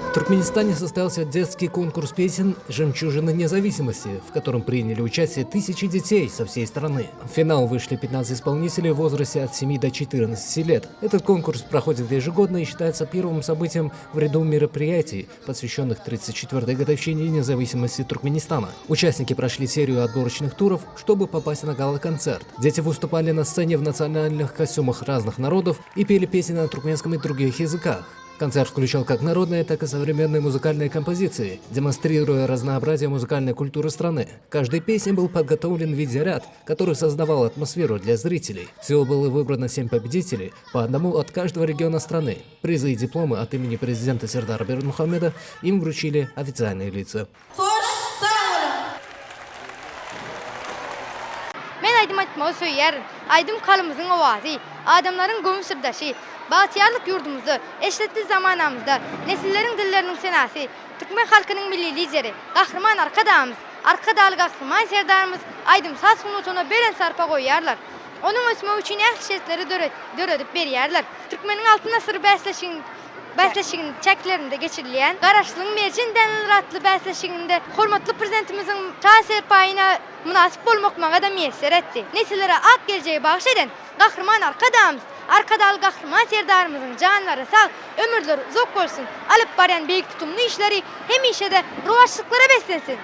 В Туркменистане состоялся детский конкурс песен «Жемчужина независимости», в котором приняли участие тысячи детей со всей страны. В финал вышли 15 исполнителей в возрасте от 7 до 14 лет. Этот конкурс проходит ежегодно и считается первым событием в ряду мероприятий, посвященных 34-й годовщине независимости Туркменистана. Участники прошли серию отборочных туров, чтобы попасть на гала-концерт. Дети выступали на сцене в национальных костюмах разных народов и пели песни на туркменском и других языках. Концерт включал как народные, так и современные музыкальные композиции, демонстрируя разнообразие музыкальной культуры страны. Каждой песне был подготовлен видеоряд, который создавал атмосферу для зрителей. Всего было выбрано 7 победителей, по одному от каждого региона страны. Призы и дипломы от имени президента Сердара Бердмухамеда им вручили официальные лица. Bahtiyarlık yurdumuzda, eşitli zamanımızda, nesillerin dillerinin senası, Türkmen halkının milli lideri, kahraman arkadağımız, arkadalı kahraman serdarımız, Aydım Saz Unutuna beren sarpa koyarlar. Onun ösme için şertleri dörödüp beriyarlar. Türkmenin altın asırı bəsləşiginin çəklərində geçirilen, Qaraşlının Mercin denilir adlı bəsləşigində hormatlı prezidentimizin tasir payına münasip olmakmağa da müyesser etti. Nesillere ak geleceği bağış eden kahraman arkadağımız, arkadalı kahraman serdarımızın canları sağ, ömürleri uzak olsun, alıp baren büyük tutumlu işleri hem işe de ruhaşlıklara beslensin.